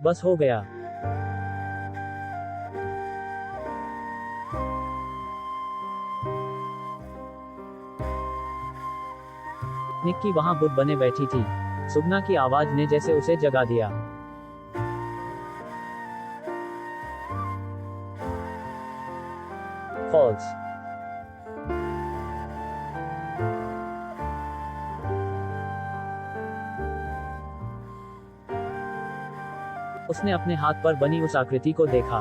बस हो गया। निक्की वहां बुत बने बैठी थी। सुगना की आवाज ने जैसे उसे जगा दिया। फॉल्स। उसने अपने हाथ पर बनी उस आकृति को देखा।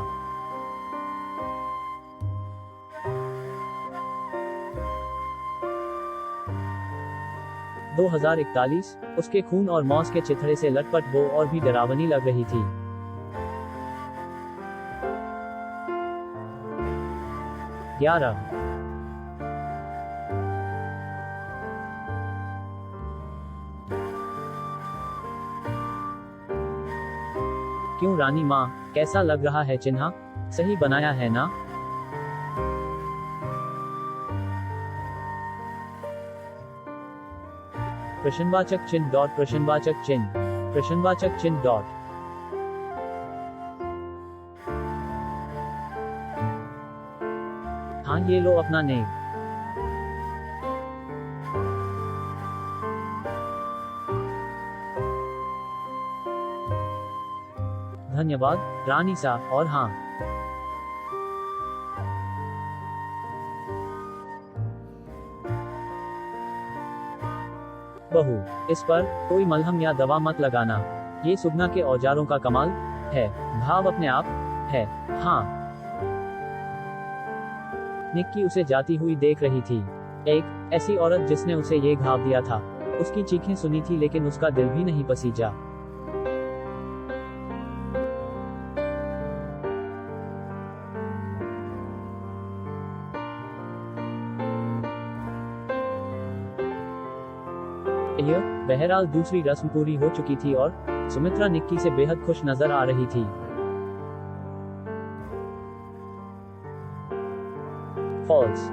दो 2041, उसके खून और मौस के चिथड़े से लटपट वो और भी डरावनी लग रही थी। ग्यारह। क्यों रानी माँ, कैसा लग रहा है चिन्ह? सही बनाया है ना? प्रश्नवाचक चिन्ह डॉट प्रश्नवाचक चिन्ह प्रश्नवाचक चिन्ह डॉट। हाँ, ये लो अपना नेम। धन्यवाद रानी सा। और हाँ, बहू, इस पर कोई मलहम या दवा मत लगाना। ये सुगना के औजारों का कमाल है। भाव अपने आप है। हाँ। निक्की उसे जाती हुई देख रही थी। एक ऐसी औरत जिसने उसे ये घाव दिया था। उसकी चीखें सुनी थी लेकिन उसका दिल भी नहीं पसीजा। बहरहाल दूसरी रस्म पूरी हो चुकी थी और सुमित्रा निक्की से बेहद खुश नजर आ रही थी। फॉल्स।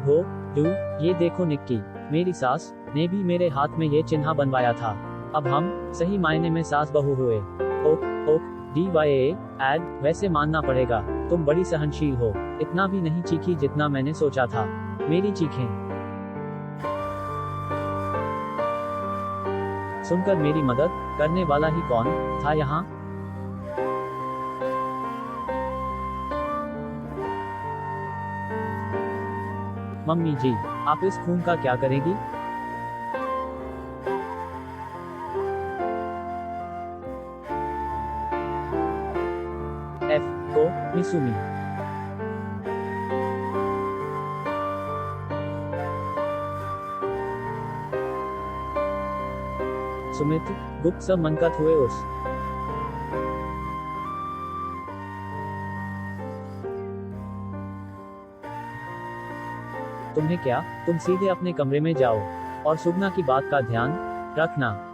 वो डू, ये देखो निक्की, मेरी सास ने भी मेरे हाथ में ये चिन्ह बनवाया था। अब हम सही मायने में सास बहू हुए। ओक ओक DYA ऐड। वैसे मानना पड़ेगा, तुम बड़ी सहनशील हो। इतना भी नहीं चीखी जितना मैंने सोचा था। मेरी चीखें सुनकर मेरी मदद करने वाला ही कौन था यहाँ? मम्मी जी, आप इस खून का क्या करेगी? F को मिसुमी। सुमित गुप्त सब मनकत हुए उस। तुम्हें क्या, तुम सीधे अपने कमरे में जाओ और सुगना की बात का ध्यान रखना।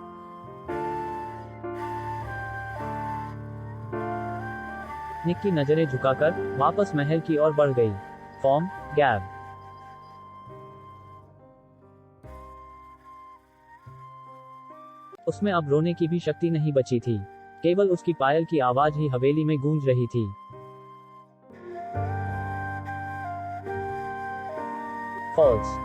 निक्की नजरें झुकाकर वापस महल की ओर बढ़ गई। फॉर्म गैब। उसमें अब रोने की भी शक्ति नहीं बची थी। केवल उसकी पायल की आवाज ही हवेली में गूंज रही थी। फॉल्स।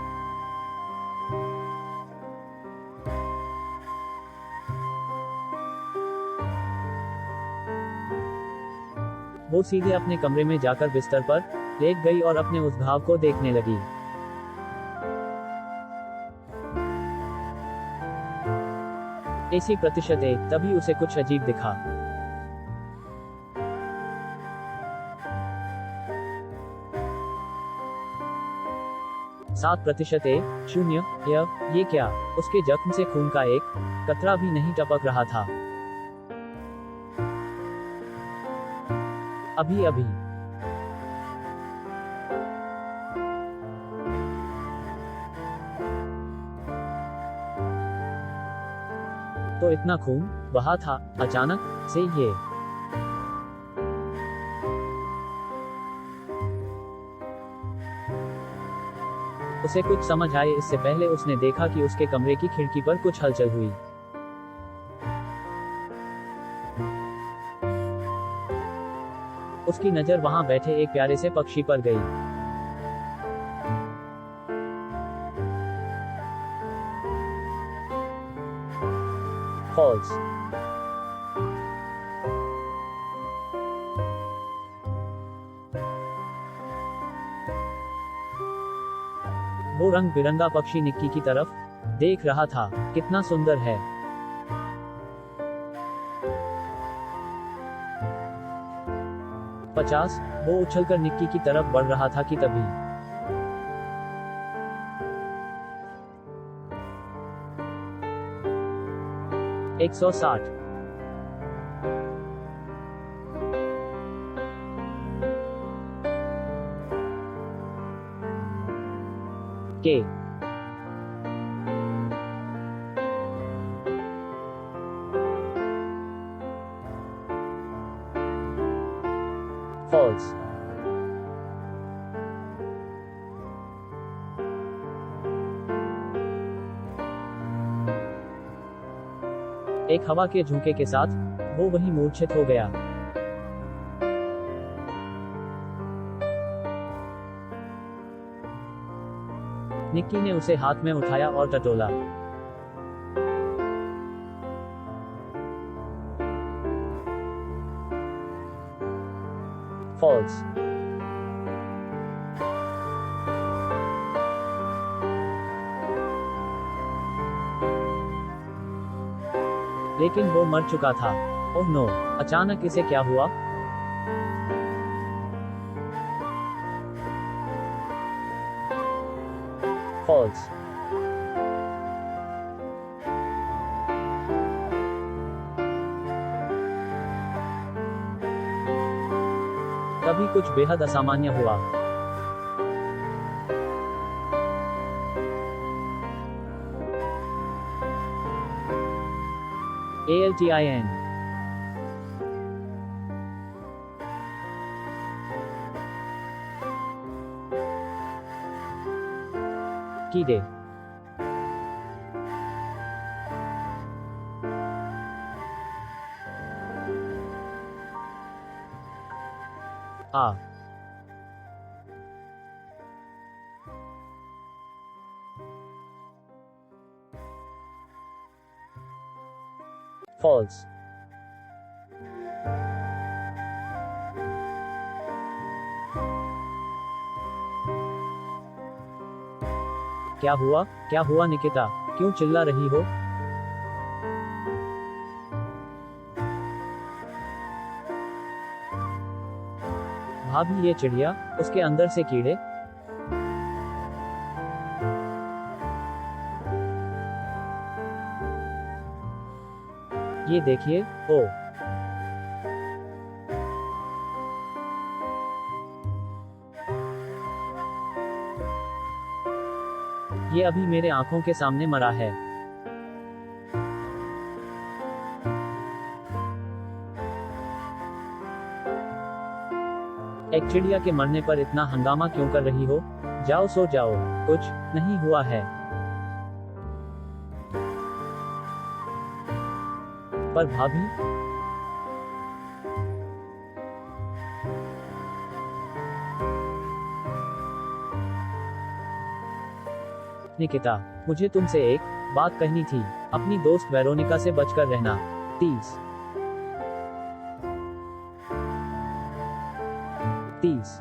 वो सीधे अपने कमरे में जाकर बिस्तर पर लेट गई और अपने उस घाव को देखने लगी। 80% तभी उसे कुछ अजीब दिखा। सात प्रतिशत शून्य। ये क्या? उसके जख्म से खून का एक कतरा भी नहीं टपक रहा था। अभी अभी तो इतना खून बहा था, अचानक से ये। उसे कुछ समझ आए इससे पहले उसने देखा कि उसके कमरे की खिड़की पर कुछ हलचल हुई। उसकी नजर वहां बैठे एक प्यारे से पक्षी पर गई। फॉल्स। वो रंग बिरंगा पक्षी निक्की की तरफ देख रहा था। कितना सुंदर है। पचास। वो उछलकर निक्की की तरफ बढ़ रहा था कि तभी 160। के। फॉल्स। एक हवा के झोंके के साथ वो वहीं मूर्छित हो गया। निक्की ने उसे हाथ में उठाया और टटोला। फॉल्स। लेकिन वो मर चुका था। ओह नो, अचानक इसे क्या हुआ? फॉल्स। तभी कुछ बेहद असामान्य हुआ। ALTIN। कीड़े। आ। फॉल्स। क्या हुआ? क्या हुआ निकिता? क्यों चिल्ला रही हो? भाभी, ये चिड़िया, उसके अंदर से कीड़े। ये देखिए। ओ, ये अभी मेरे आंखों के सामने मरा है। एक चिड़िया के मरने पर इतना हंगामा क्यों कर रही हो? जाओ सो जाओ, कुछ नहीं हुआ है। पर भाभी, निकिता, मुझे तुमसे एक बात कहनी थी। अपनी दोस्त वेरोनिका से बचकर रहना, प्लीज। 30।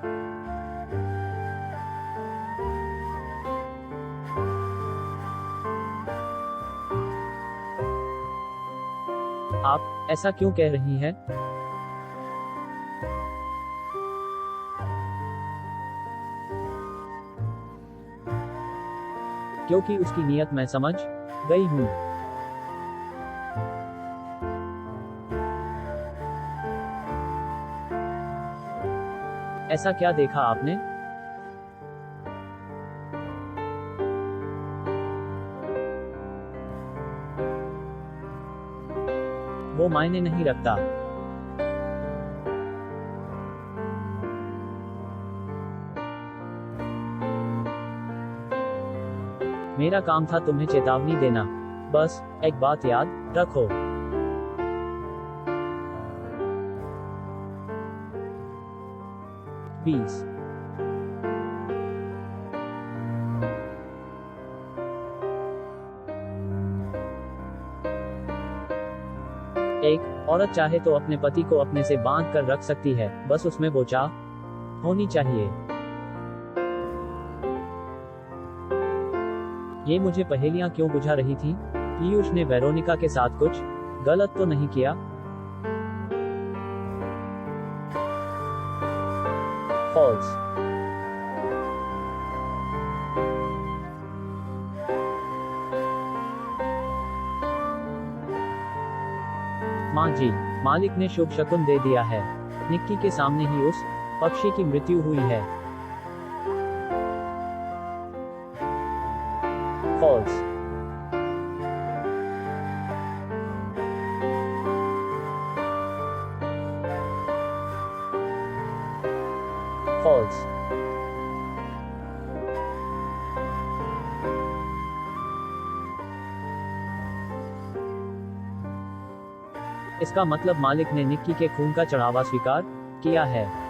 आप ऐसा क्यों कह रही हैं? क्योंकि उसकी नीयत मैं समझ गई हूं। ऐसा क्या देखा आपने? वो मायने नहीं रखता। मेरा काम था तुम्हें चेतावनी देना। बस एक बात याद रखो। पीस। एक औरत चाहे तो अपने पति को अपने से बांध कर रख सकती है, बस उसमें वो चाह होनी चाहिए। ये मुझे पहेलियां क्यों बुझा रही थी? पीयूष ने वेरोनिका के साथ कुछ गलत तो नहीं किया? फॉल्स। माँ जी, मालिक ने शुभ शकुन दे दिया है। निक्की के सामने ही उस पक्षी की मृत्यु हुई है। फॉल्स। फॉल्स। इसका मतलब मालिक ने निक्की के खून का चढ़ावा स्वीकार किया है।